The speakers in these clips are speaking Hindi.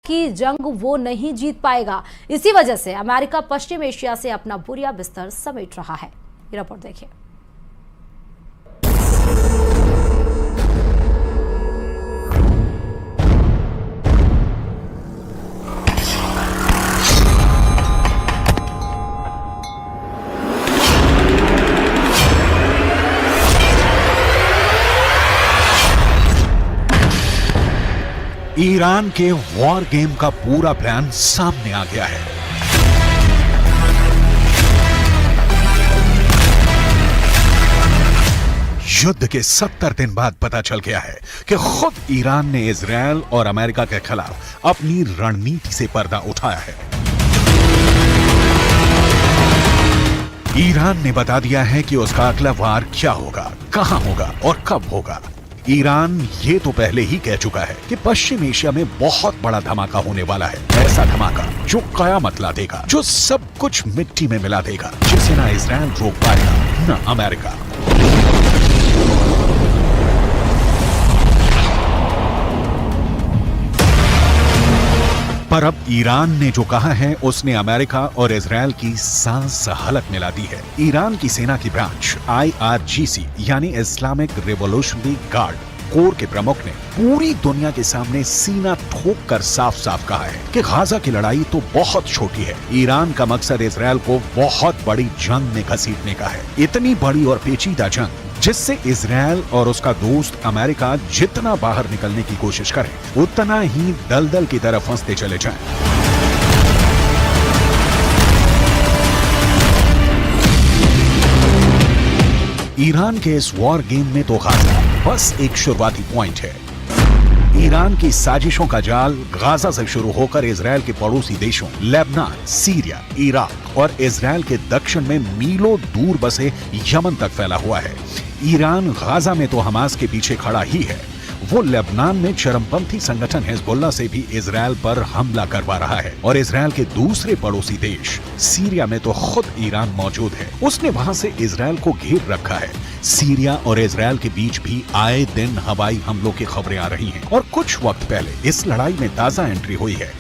की जंग वो नहीं जीत पाएगा। इसी वजह से अमेरिका पश्चिम एशिया से अपना बुरिया बिस्तर समेट रहा है। ये रिपोर्ट देखिए। ईरान के वॉर गेम का पूरा प्लान सामने आ गया है। युद्ध के 70 दिन बाद पता चल गया है कि खुद ईरान ने इजरायल और अमेरिका के खिलाफ अपनी रणनीति से पर्दा उठाया है। ईरान ने बता दिया है कि उसका अगला वार क्या होगा, कहां होगा और कब होगा। ईरान ये तो पहले ही कह चुका है कि पश्चिम एशिया में बहुत बड़ा धमाका होने वाला है। ऐसा धमाका जो कयामत ला देगा, जो सब कुछ मिट्टी में मिला देगा, जिसे ना इजरायल रोक पाएगा ना अमेरिका। पर अब ईरान ने जो कहा है उसने अमेरिका और इजरायल की सांस हलक मिला दी है। ईरान की सेना की ब्रांच IRGC यानी इस्लामिक रिवॉल्यूशनरी गार्ड कोर के प्रमुख ने पूरी दुनिया के सामने सीना ठोक कर साफ साफ कहा है कि गाजा की लड़ाई तो बहुत छोटी है। ईरान का मकसद इजरायल को बहुत बड़ी जंग में घसीटने का है। इतनी बड़ी और पेचीदा जंग जिससे इजरायल और उसका दोस्त अमेरिका जितना बाहर निकलने की कोशिश करें उतना ही दलदल की तरफ फंसते चले जाएं। ईरान के इस वॉर गेम में तो गाजा बस एक शुरुआती पॉइंट है। ईरान की साजिशों का जाल गाजा से शुरू होकर इजरायल के पड़ोसी देशों लेबनान, सीरिया, इराक और इजरायल के दक्षिण में मीलों दूर बसे यमन तक फैला हुआ है। ईरान गाजा में तो हमास के पीछे खड़ा ही है, वो लेबनान में चरमपंथी संगठन हिजबुल्लाह से भी इजरायल पर हमला करवा रहा है और इजरायल के दूसरे पड़ोसी देश सीरिया में तो खुद ईरान मौजूद है। उसने वहां से इजरायल को घेर रखा है। सीरिया और इजरायल के बीच भी आए दिन हवाई हमलों की खबरें आ रही हैं और कुछ वक्त पहले इस लड़ाई में ताजा एंट्री हुई है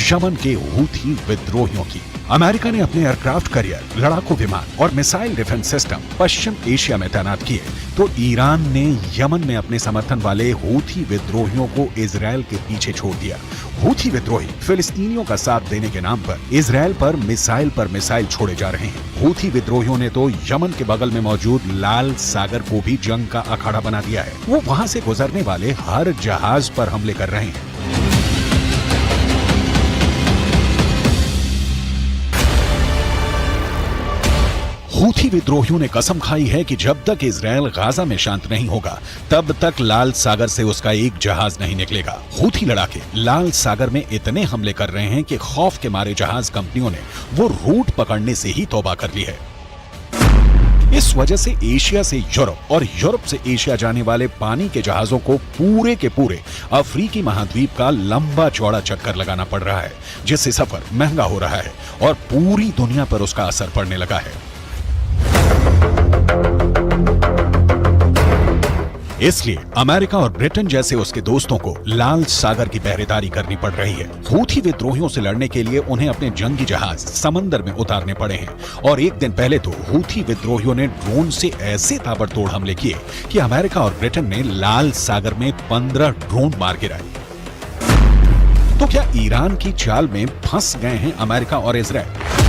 यमन के हूथी विद्रोहियों की। अमेरिका ने अपने एयरक्राफ्ट कैरियर, लड़ाकू विमान और मिसाइल डिफेंस सिस्टम पश्चिम एशिया में तैनात किए तो ईरान ने यमन में अपने समर्थन वाले हूथी विद्रोहियों को इजरायल के पीछे छोड़ दिया। हूथी विद्रोही फिलिस्तीनियों का साथ देने के नाम पर इजरायल पर मिसाइल छोड़े जा रहे हैं। हूथी विद्रोहियों ने तो यमन के बगल में मौजूद लाल सागर को भी जंग का अखाड़ा बना दिया है। वो वहां से गुजरने वाले हर जहाज पर हमले कर रहे हैं। हूथी विद्रोहियों ने कसम खाई है कि जब तक इजरायल गाजा में शांत नहीं होगा तब तक लाल सागर से उसका एक जहाज नहीं निकलेगा। हूथी लड़ाके लाल सागर में इतने हमले कर रहे हैं कि खौफ के मारे जहाज कंपनियों ने वो रूट पकड़ने से ही तौबा कर ली है। इस वजह से एशिया से यूरोप और यूरोप से एशिया जाने वाले पानी के जहाजों को पूरे के पूरे अफ्रीकी महाद्वीप का लंबा चौड़ा चक्कर लगाना पड़ रहा है, जिससे सफर महंगा हो रहा है और पूरी दुनिया पर उसका असर पड़ने लगा है। इसलिए अमेरिका और ब्रिटेन जैसे उसके दोस्तों को लाल सागर की पहरेदारी करनी पड़ रही है। हूथी विद्रोहियों से लड़ने के लिए उन्हें अपने जंगी जहाज समंदर में उतारने पड़े हैं और एक दिन पहले तो हूथी विद्रोहियों ने ड्रोन से ऐसे ताबड़तोड़ हमले किए कि अमेरिका और ब्रिटेन ने लाल सागर में 15 ड्रोन मार गिराए। तो क्या ईरान की चाल में फंस गए हैं अमेरिका और इजरायल?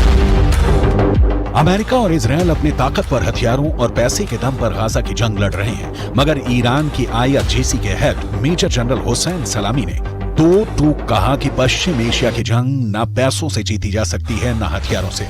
अमेरिका और इजरायल अपने ताकतवर हथियारों और पैसे के दम पर गाजा की जंग लड़ रहे हैं, मगर ईरान की IRGC के हेड मेजर जनरल हुसैन सलामी ने दो टूक कहा कि पश्चिम एशिया की जंग ना पैसों से जीती जा सकती है ना हथियारों से।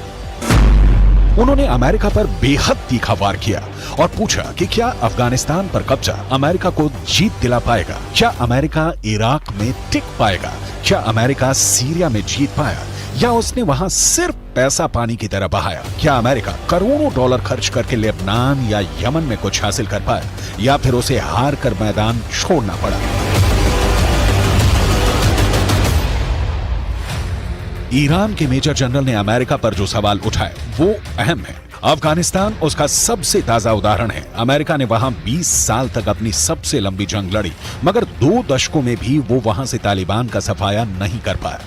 उन्होंने अमेरिका पर बेहद तीखा वार किया और पूछा कि क्या अफगानिस्तान पर कब्जा अमेरिका को जीत दिला पाएगा? क्या अमेरिका इराक में टिक पाएगा? क्या अमेरिका सीरिया में जीत पाया या उसने वहां सिर्फ पैसा पानी की तरह बहाया? क्या अमेरिका करोड़ों डॉलर खर्च करके लेबनान या यमन में कुछ हासिल कर पाया या फिर उसे हार कर मैदान छोड़ना पड़ा? ईरान के मेजर जनरल ने अमेरिका पर जो सवाल उठाए वो अहम है। अफगानिस्तान उसका सबसे ताजा उदाहरण है। अमेरिका ने वहां 20 साल तक अपनी सबसे लंबी जंग लड़ी, मगर 2 दशकों में भी वो वहां से तालिबान का सफाया नहीं कर पाया।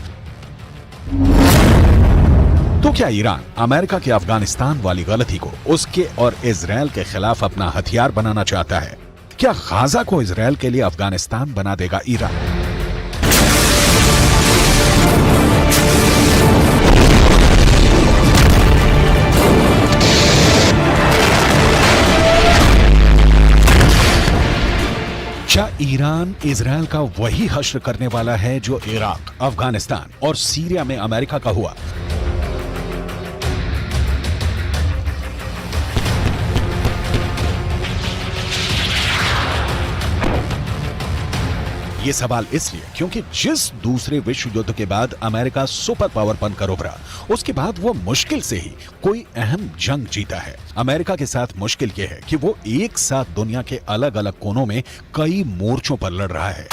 तो क्या ईरान अमेरिका के अफगानिस्तान वाली गलती को उसके और इजराइल के खिलाफ अपना हथियार बनाना चाहता है? क्या गाजा को इजराइल के लिए अफगानिस्तान बना देगा ईरान? क्या ईरान इजराइल का वही हश्र करने वाला है जो इराक, अफगानिस्तान और सीरिया में अमेरिका का हुआ? ये सवाल इसलिए क्योंकि जिस दूसरे विश्व युद्ध के बाद अमेरिका सुपर पावर बनकर उभरा, उसके बाद वो मुश्किल से ही कोई अहम जंग जीता है। अमेरिका के साथ मुश्किल यह है कि वो एक साथ दुनिया के अलग अलग कोनों में कई मोर्चों पर लड़ रहा है।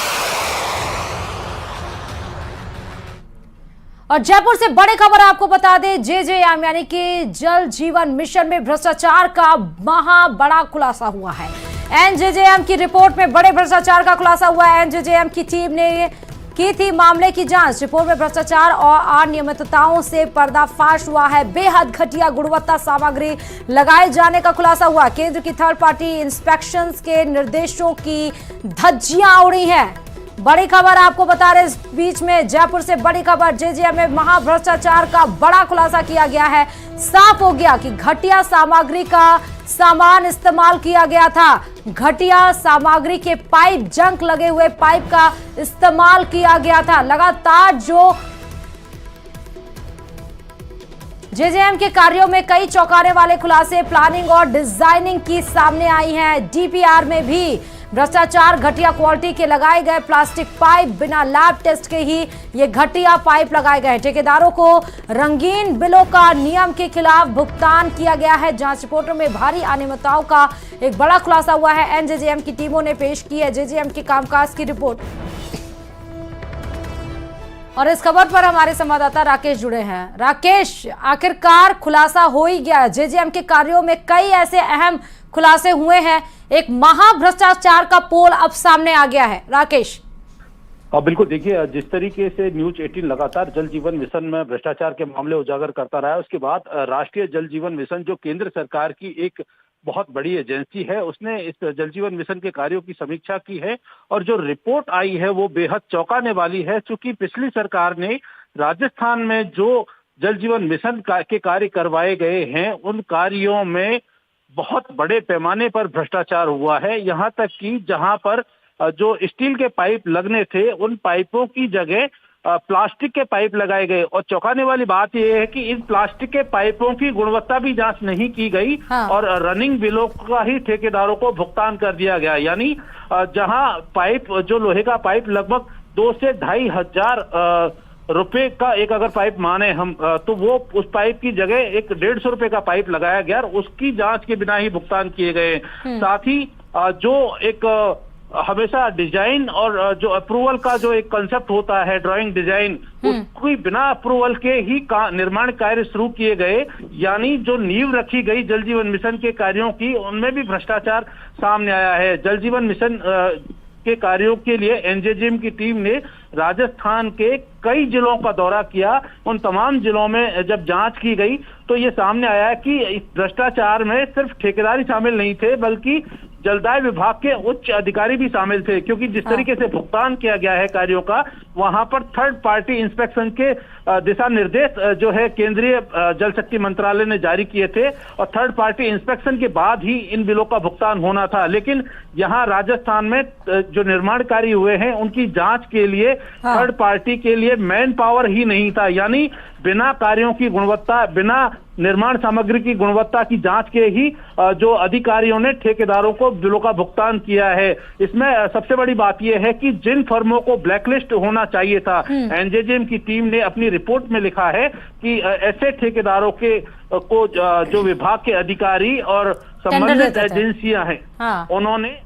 और जयपुर से बड़ी खबर आपको बता दें, जेजेएम यानी कि जल जीवन मिशन में भ्रष्टाचार का महा बड़ा खुलासा हुआ है। एनजेजेएम की रिपोर्ट में बड़े भ्रष्टाचार का खुलासा हुआ है। एनजेजेएम की टीम ने की थी मामले की जांच। रिपोर्ट में भ्रष्टाचार और अनियमितताओं से पर्दाफाश हुआ है। बेहद घटिया गुणवत्ता सामग्री लगाए जाने का खुलासा हुआ। केंद्र की थर्ड पार्टी इंस्पेक्शंस के निर्देशों की धज्जियां उड़ी हैं। बड़ी खबर आपको बता रहे, इस बीच में जयपुर से बड़ी खबर, जेजेएम में महाभ्रष्टाचार का बड़ा खुलासा किया गया है। साफ हो गया कि घटिया सामग्री का सामान इस्तेमाल किया गया था। घटिया सामग्री के पाइप, जंक लगे हुए पाइप का इस्तेमाल किया गया था। लगातार जो जेजेएम के कार्यों में कई चौंकाने वाले खुलासे, प्लानिंग और डिजाइनिंग की सामने आई हैं। डीपीआर में भी भ्रष्टाचार, घटिया क्वालिटी के लगाए गए प्लास्टिक पाइप, बिना लैब टेस्ट के ही ये घटिया पाइप लगाए गए। ठेकेदारों को रंगीन बिलों का नियम के खिलाफ भुगतान किया गया है। जांच रिपोर्टों में भारी अनियमितताओं का एक बड़ा खुलासा हुआ है। एनजेजेएम की टीमों ने पेश की है जेजेएम के कामकाज की रिपोर्ट। और इस खबर पर हमारे संवाददाता राकेश जुड़े हैं। राकेश, आखिरकार खुलासा हो ही गया। जेजेएम के कार्यों में कई ऐसे अहम खुलासे हुए हैं। एक महाभ्रष्टाचार का पोल अब सामने आ गया है। राकेश, बिल्कुल, देखिए, जिस तरीके से न्यूज 18 लगातार जल जीवन मिशन में भ्रष्टाचार के मामले उजागर करता रहा है, उसके बाद राष्ट्रीय जल जीवन मिशन, जो केंद्र सरकार की एक बहुत बड़ी एजेंसी है, उसने इस जल जीवन मिशन के कार्यों की समीक्षा की है। और जो रिपोर्ट आई है वो बेहद चौंकाने वाली है। चूंकि पिछली सरकार ने राजस्थान में जो जल जीवन मिशन के कार्य करवाए गए हैं, उन कार्यों में बहुत बड़े पैमाने पर भ्रष्टाचार हुआ है। यहाँ तक कि जहां पर जो स्टील के पाइप लगने थे, उन पाइपों की जगह प्लास्टिक के पाइप लगाए गए। और चौंकाने वाली बात यह है कि इन प्लास्टिक के पाइपों की गुणवत्ता भी जांच नहीं की गई। हाँ। और रनिंग बिलों का ही ठेकेदारों को भुगतान कर दिया गया। यानी जहां पाइप, जो लोहे का पाइप लगभग 2 से 2.5 हजार रुपए का एक अगर पाइप माने हम, तो वो उस पाइप की जगह एक 150 रुपए का पाइप लगाया गया और उसकी जांच के बिना ही भुगतान किए गए। साथ ही जो एक हमेशा डिजाइन और जो अप्रूवल का जो एक कंसेप्ट होता है, ड्राइंग डिजाइन, उसकी बिना अप्रूवल के ही निर्माण कार्य शुरू किए गए। यानी जो नींव रखी गई जल जीवन मिशन के कार्यों की, उनमें भी भ्रष्टाचार सामने आया है। जल जीवन मिशन के कार्यों के लिए एनजेजेएम की टीम ने राजस्थान के कई जिलों का दौरा किया। उन तमाम जिलों में जब जांच की गई तो ये सामने आया कि इस भ्रष्टाचार में सिर्फ ठेकेदारी शामिल नहीं थे, बल्कि जलदाय विभाग के उच्च अधिकारी भी शामिल थे। क्योंकि जिस तरीके से भुगतान किया गया है कार्यों का, वहां पर थर्ड पार्टी इंस्पेक्शन के दिशा निर्देश जो है केंद्रीय जल शक्ति मंत्रालय ने जारी किए थे और थर्ड पार्टी इंस्पेक्शन के बाद ही इन बिलों का भुगतान होना था। लेकिन यहाँ राजस्थान में जो निर्माण कार्य हुए हैं, उनकी जांच के लिए थर्ड पार्टी के लिए मैन पावर ही नहीं था। यानी बिना कार्यों की गुणवत्ता, बिना निर्माण सामग्री की गुणवत्ता की जांच के ही जो अधिकारियों ने ठेकेदारों को बिलों का भुगतान किया है। इसमें सबसे बड़ी बात यह है कि जिन फर्मों को ब्लैकलिस्ट होना चाहिए था, एनजेजेएम की टीम ने अपनी रिपोर्ट में लिखा है कि ऐसे ठेकेदारों को जो विभाग के अधिकारी और संबंधित एजेंसियां हैं, उन्होंने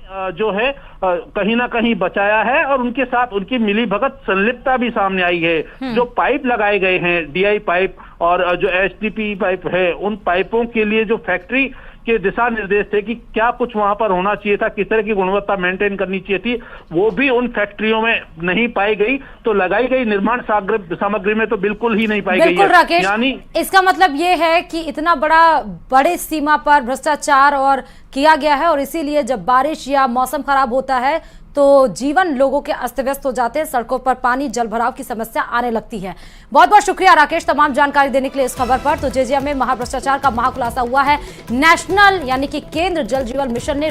जो है कहीं ना कहीं बचाया है और उनके साथ उनकी मिलीभगत संलिप्तता भी सामने आई है। जो पाइप लगाए गए हैं, डीआई पाइप और जो एचडीपी पाइप है, उन पाइपों के लिए जो फैक्ट्री के दिशा निर्देश थे कि क्या कुछ वहां पर होना चाहिए था, किस तरह की गुणवत्ता मेंटेन करनी चाहिए थी, वो भी उन फैक्ट्रियों में नहीं पाई गई। तो लगाई गई निर्माण सामग्री में तो बिल्कुल ही नहीं पाई गई है। राकेश, यानी इसका मतलब ये है कि इतना बड़े सीमा पर भ्रष्टाचार और किया गया है और इसीलिए जब बारिश या मौसम खराब होता है तो जीवन लोगों के अस्त व्यस्त हो जाते हैं, सड़कों पर पानी जल भराव की समस्या आने लगती है। बहुत बहुत शुक्रिया राकेश तमाम जानकारी देने के लिए इस खबर पर। तो जेजेएम में महाभ्रष्टाचार का महाखुलासा हुआ है। नेशनल यानी कि केंद्र जल जीवन मिशन ने